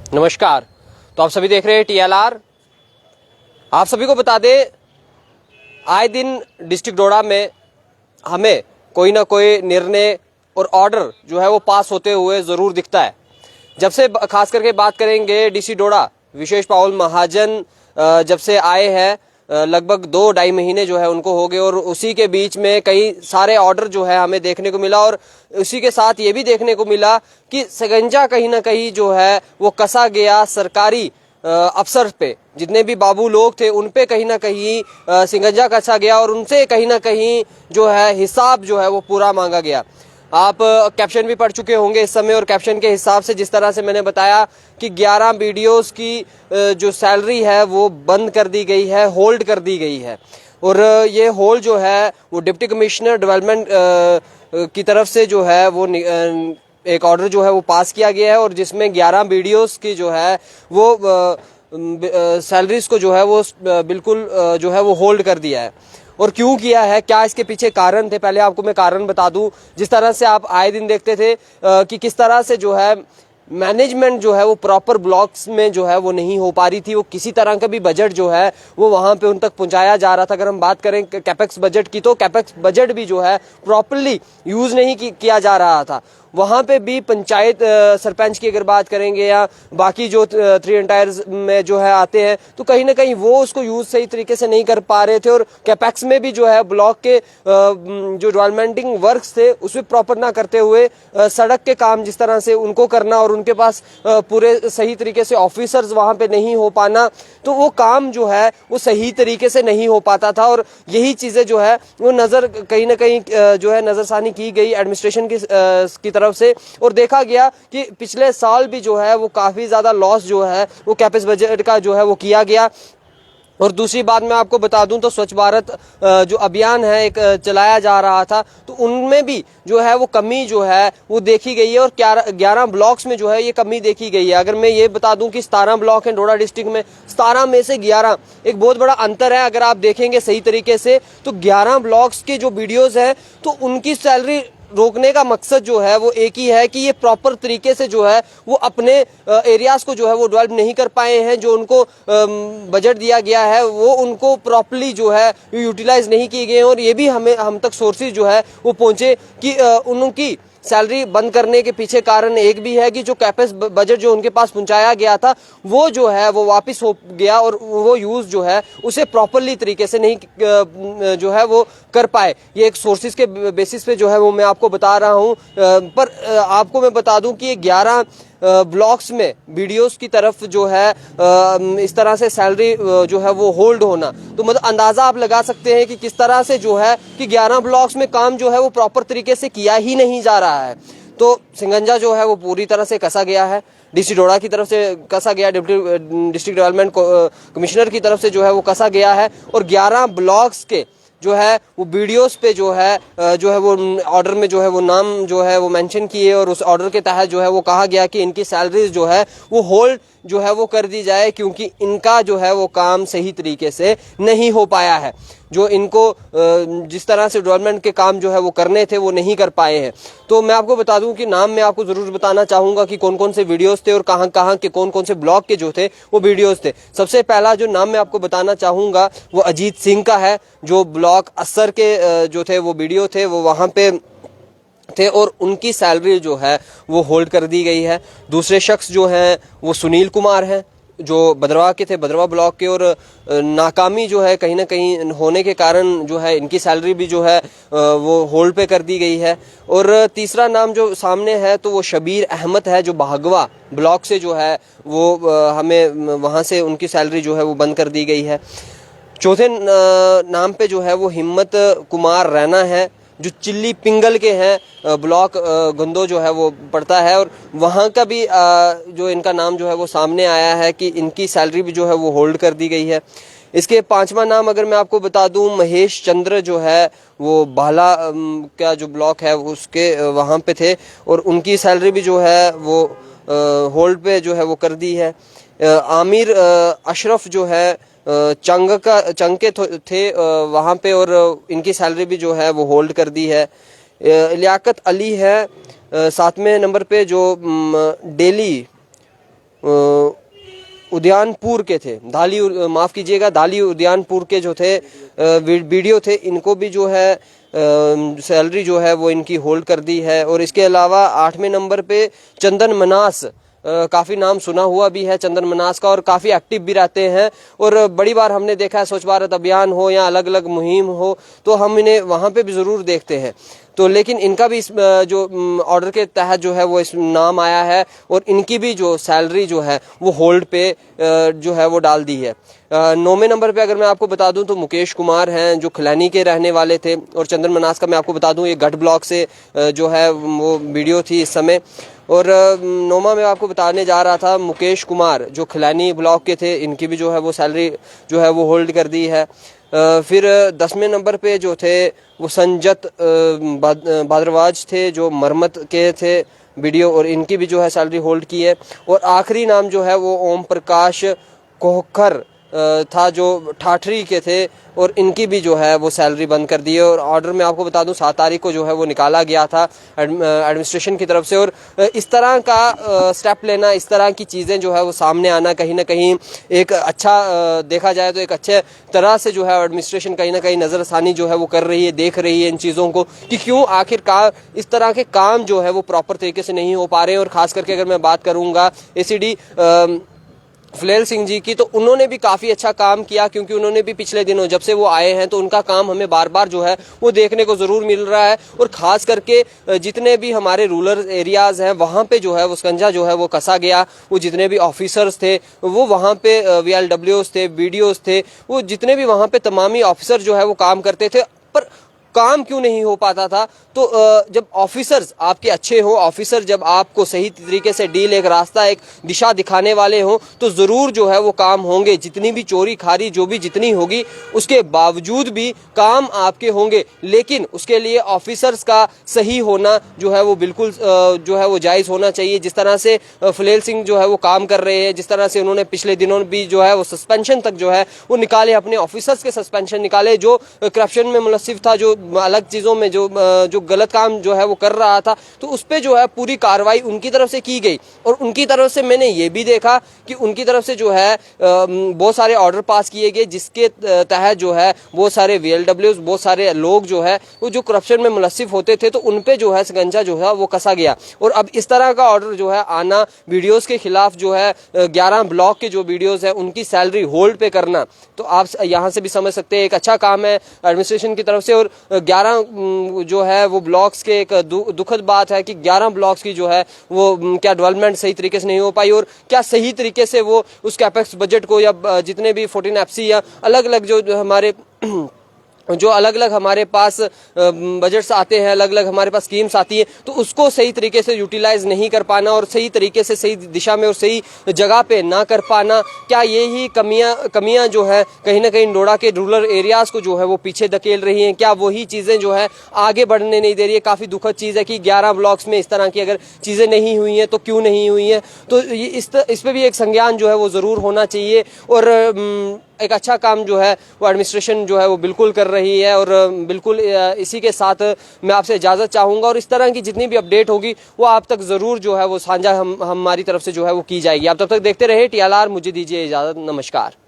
नमस्कार। तो आप सभी देख रहे हैं TLR। आप सभी को बता दें, आए दिन डिस्ट्रिक्ट डोडा में हमें कोई ना कोई निर्णय और ऑर्डर जो है वो पास होते हुए ज़रूर दिखता है। जब से खास करके बात करेंगे DC डोडा विशेष पाउल महाजन जब से आए हैं, लगभग 2-2.5 महीने जो है उनको हो गए, और उसी के बीच में कई सारे ऑर्डर जो है हमें देखने को मिला। और उसी के साथ ये भी देखने को मिला कि शिकंजा कहीं ना कहीं जो है वो कसा गया सरकारी अफसर पे। जितने भी बाबू लोग थे उन पे कहीं ना कहीं शिकंजा कसा गया और उनसे कहीं ना कहीं जो है हिसाब जो है वो पूरा मांगा गया। आप कैप्शन भी पढ़ चुके होंगे इस समय, और कैप्शन के हिसाब से जिस तरह से मैंने बताया कि 11 BDOs की जो सैलरी है वो बंद कर दी गई है, होल्ड कर दी गई है। और ये होल्ड जो है वो डिप्टी कमिश्नर डेवलपमेंट की तरफ से जो है वो एक ऑर्डर जो है वो पास किया गया है, और जिसमें 11 BDOs की जो है वो सैलरीज को जो है वो बिल्कुल जो है वो होल्ड कर दिया है। और क्यों किया है, क्या इसके पीछे कारण थे, पहले आपको मैं कारण बता दूं। जिस तरह से आप आए दिन देखते थे कि किस तरह से जो है मैनेजमेंट जो है वो प्रॉपर ब्लॉक्स में जो है वो नहीं हो पा रही थी, वो किसी तरह का भी बजट जो है वो वहां पे उन तक पहुंचाया जा रहा था। अगर हम बात करें कैपेक्स बजट की, तो कैपेक्स बजट भी जो है प्रॉपरली यूज नहीं किया जा रहा था। वहां पे भी पंचायत सरपंच की अगर बात करेंगे या बाकी जो 3 एंटायर्स में जो है आते हैं, तो कहीं ना कहीं वो उसको यूज सही तरीके से नहीं कर पा रहे थे। और कैपेक्स में भी जो है ब्लॉक के जो डेवलपमेंटिंग वर्क्स थे उसमें प्रॉपर ना करते हुए सड़क के काम जिस तरह से उनको करना, और उनके पास पूरे सही तरीके से ऑफिसर्स वहां पे नहीं हो पाना, तो वो काम जो है वो सही तरीके से नहीं हो पाता था। और यही चीजें जो है वो नजर कहीं ना कहीं जो है नजरसानी की गई एडमिनिस्ट्रेशन की तरफ से, और देखा गया कि पिछले साल भी जो है वो काफी ज्यादा लॉस जो है वो कैपेक्स बजट का जो है वो किया गया। और दूसरी बात मैं आपको बता दूं तो स्वच्छ भारत जो अभियान है एक चलाया जा रहा था, तो उनमें भी जो है वो कमी जो है वो देखी गई है। और 11 ब्लॉक्स में जो है ये कमी देखी गई है। अगर मैं ये बता दूं कि 17 ब्लॉक हैं डोडा डिस्ट्रिक्ट में, 17 में से 11, एक बहुत बड़ा अंतर है। अगर आप देखेंगे सही तरीके से तो 11 ब्लॉक्स के जो BDOs हैं तो उनकी सैलरी रोकने का मकसद जो है वो एक ही है कि ये प्रॉपर तरीके से जो है वो अपने एरियाज को जो है वो डेवलप नहीं कर पाए हैं। जो उनको बजट दिया गया है वो उनको प्रॉपरली जो है यूटिलाइज नहीं किए गए हैं। और ये भी हम तक सोर्सेज जो है वो पहुंचे कि उनकी सैलरी बंद करने के पीछे कारण एक भी है कि जो कैपेक्स बजट जो उनके पास पहुंचाया गया था वो जो है वो वापस हो गया, और वो यूज जो है उसे प्रॉपरली तरीके से नहीं जो है वो कर पाए। ये एक सोर्सेज के बेसिस पे जो है वो मैं आपको बता रहा हूं। पर आपको मैं बता दूं कि ये 11 ब्लॉक्स में BDOs की तरफ जो है इस तरह से सैलरी जो है वो होल्ड होना, तो मतलब अंदाजा आप लगा सकते हैं कि किस तरह से जो है कि 11 ब्लॉक्स में काम जो है वो प्रॉपर तरीके से किया ही नहीं जा रहा है। तो शिकंजा जो है वो पूरी तरह से कसा गया है, DC डोडा की तरफ से कसा गया, डिप्टी डिस्ट्रिक्ट डेवलपमेंट कमिश्नर की तरफ से जो है वो कसा गया है। और 11 ब्लॉक्स के जो है वो BDOs पे जो है वो ऑर्डर में जो है वो नाम जो है वो मेंशन किए, और उस ऑर्डर के तहत जो है वो कहा गया कि इनकी सैलरीज जो है वो होल्ड जो है वो कर दी जाए, क्योंकि इनका जो है वो काम सही तरीके से नहीं हो पाया है। जो इनको जिस तरह से डेवलपमेंट के काम जो है वो करने थे वो नहीं कर पाए हैं। तो मैं आपको बता दूं कि नाम मैं आपको जरूर बताना चाहूंगा कि कौन कौन से BDOs थे और कहां कहां के कौन कौन से ब्लॉक के जो थे वो BDOs थे। सबसे पहला जो नाम मैं आपको बताना चाहूंगा वो अजीत सिंह का है, जो ब्लॉक असर के जो थे वो BDO थे, वो वहां पे थे, और उनकी सैलरी जो है वो होल्ड कर दी गई है। दूसरे शख्स जो हैं वो सुनील कुमार हैं, जो भद्रवा के थे, भद्रवा ब्लॉक के, और नाकामी जो है कहीं ना कहीं होने के कारण जो है इनकी सैलरी भी जो है वो होल्ड पे कर दी गई है। और तीसरा नाम जो सामने है तो वो शबीर अहमद है, जो भागवा ब्लॉक से जो है वो हमें वहाँ से उनकी सैलरी जो है वो बंद कर दी गई है। चौथे नाम पे जो है वो हिम्मत कुमार रैना है, जो चिल्ली पिंगल के हैं, ब्लॉक गंदो जो है वो पड़ता है, और वहाँ का भी जो इनका नाम जो है वो सामने आया है कि इनकी सैलरी भी जो है वो होल्ड कर दी गई है। इसके 5वां नाम अगर मैं आपको बता दूं, महेश चंद्र जो है वो बाला का जो ब्लॉक है उसके वहाँ पे थे, और उनकी सैलरी भी जो है वो होल्ड पे जो है वो कर दी है। आमिर अशरफ जो है चंग के थे वहाँ पे, और इनकी सैलरी भी जो है वो होल्ड कर दी है। लियाकत अली है 7वें नंबर पे, जो डेली उद्यानपुर के थे, धाली, माफ़ कीजिएगा, धाली उद्यानपुर के जो थे वीडियो थे, इनको भी जो है सैलरी जो है वो इनकी होल्ड कर दी है। और इसके अलावा 8वें नंबर पे चंदन मनास, काफ़ी नाम सुना हुआ भी है चंदन मनास का, और काफ़ी एक्टिव भी रहते हैं। और बड़ी बार हमने देखा है स्वच्छ भारत अभियान हो या अलग अलग मुहिम हो तो हम इन्हें वहाँ पे भी ज़रूर देखते हैं। तो लेकिन इनका भी इस जो ऑर्डर के तहत जो है वो इस नाम आया है, और इनकी भी जो सैलरी जो है वो होल्ड पे जो है वो डाल दी है। 9वें नंबर पे अगर मैं आपको बता दूं तो मुकेश कुमार हैं, जो खिलानी के रहने वाले थे। और चंदन मनास का मैं आपको बता दूं ये गढ़ ब्लॉक से जो है वो वीडियो थी इस समय। और 9वां में आपको बताने जा रहा था, मुकेश कुमार जो खिलानी ब्लॉक के थे, इनकी भी जो है वो सैलरी जो है वो होल्ड कर दी है। फिर 10वें नंबर पे जो थे वो संजत भाद्रवाज थे, जो मरमत के थे वीडियो, और इनकी भी जो है सैलरी होल्ड की है। और आखिरी नाम जो है वो ओम प्रकाश कोहकर था, जो ठाठरी के थे, और इनकी भी जो है वो सैलरी बंद कर दी है। और ऑर्डर में आपको बता दूं 7 तारीख को जो है वो निकाला गया था एडमिनिस्ट्रेशन की तरफ से। और इस तरह का स्टेप लेना, इस तरह की चीज़ें जो है वो सामने आना कहीं ना कहीं एक अच्छा देखा जाए तो एक अच्छे तरह से जो है एडमिनिस्ट्रेशन कहीं ना कहीं नज़रसानी जो है वो कर रही है, देख रही है इन चीज़ों को कि क्यों आखिरकार इस तरह के काम जो है वो प्रॉपर तरीके से नहीं हो पा रहे हैं। और ख़ास करके अगर मैं बात करूँगा ACD फुलेल सिंह जी की, तो उन्होंने भी काफ़ी अच्छा काम किया, क्योंकि उन्होंने भी पिछले दिनों जब से वो आए हैं तो उनका काम हमें बार बार जो है वो देखने को ज़रूर मिल रहा है। और ख़ास करके जितने भी हमारे रूरल एरियाज़ हैं वहाँ पे जो है वो शिकंजा जो है वो कसा गया। वो जितने भी ऑफिसर्स थे वो वहाँ पे VLWs थे, BDOs थे, वो जितने भी वहाँ पे तमामी ऑफिसर जो है वो काम करते थे, पर काम क्यों नहीं हो पाता था। तो जब ऑफिसर्स आपके अच्छे हो, ऑफिसर जब आपको सही तरीके से डील, एक रास्ता, एक दिशा दिखाने वाले हो, तो ज़रूर जो है वो काम होंगे। जितनी भी चोरी खारी जो भी जितनी होगी उसके बावजूद भी काम आपके होंगे, लेकिन उसके लिए ऑफिसर्स का सही होना जो है वो बिल्कुल जो है वो जायज़ होना चाहिए। जिस तरह से फुलेल सिंह जो है वो काम कर रहे हैं, जिस तरह से उन्होंने पिछले दिनों भी जो है वो सस्पेंशन तक जो है वो निकाले, अपने ऑफिसर्स के सस्पेंशन निकाले, जो करप्शन में मुलस्सिफ था, जो अलग चीज़ों में जो गलत काम जो है वो कर रहा था, तो उस पर जो है पूरी कार्रवाई उनकी तरफ से की गई। और उनकी तरफ से मैंने ये भी देखा कि उनकी तरफ से जो है बहुत सारे ऑर्डर पास किए गए, जिसके तहत जो है बहुत सारे VLWs, बहुत सारे लोग जो है वो जो करप्शन में मुलस्सिफ होते थे, तो उन पे जो है शिकंजा जो है वो कसा गया। और अब इस तरह का ऑर्डर जो है आना, वीडियोज़ के खिलाफ जो है 11 ब्लॉक के जो वीडियोज़ हैं उनकी सैलरी होल्ड पे करना, तो आप यहाँ से भी समझ सकते हैं एक अच्छा काम है एडमिनिस्ट्रेशन की तरफ से। और 11 जो है वो ब्लॉक्स के एक दुखद बात है कि 11 ब्लॉक्स की जो है वो क्या डेवलपमेंट सही तरीके से नहीं हो पाई, और क्या सही तरीके से वो उस कैपेक्स बजट को या जितने भी 14 FC या अलग अलग जो हमारे हमारे पास बजट्स आते हैं, अलग अलग हमारे पास स्कीम्स आती हैं, तो उसको सही तरीके से यूटिलाइज नहीं कर पाना और सही तरीके से सही दिशा में और सही जगह पे ना कर पाना, क्या यही कमियां जो है कहीं ना कहीं नोएडा के रूरल एरियाज़ को जो है वो पीछे धकेल रही हैं? क्या वही चीज़ें जो है आगे बढ़ने नहीं दे रही है? काफ़ी दुखद चीज़ है कि 11 ब्लॉक्स में इस तरह की अगर चीज़ें नहीं हुई हैं तो क्यों नहीं हुई हैं, तो इस पर भी एक संज्ञान जो है वो ज़रूर होना चाहिए। और एक अच्छा काम जो है वो एडमिनिस्ट्रेशन जो है वो बिल्कुल कर रही है। और बिल्कुल इसी के साथ मैं आपसे इजाज़त चाहूँगा, और इस तरह की जितनी भी अपडेट होगी वो आप तक ज़रूर जो है वो साझा हमारी तरफ से जो है वो की जाएगी। आप तब तक देखते रहे TLR, मुझे दीजिए इजाज़त, नमस्कार।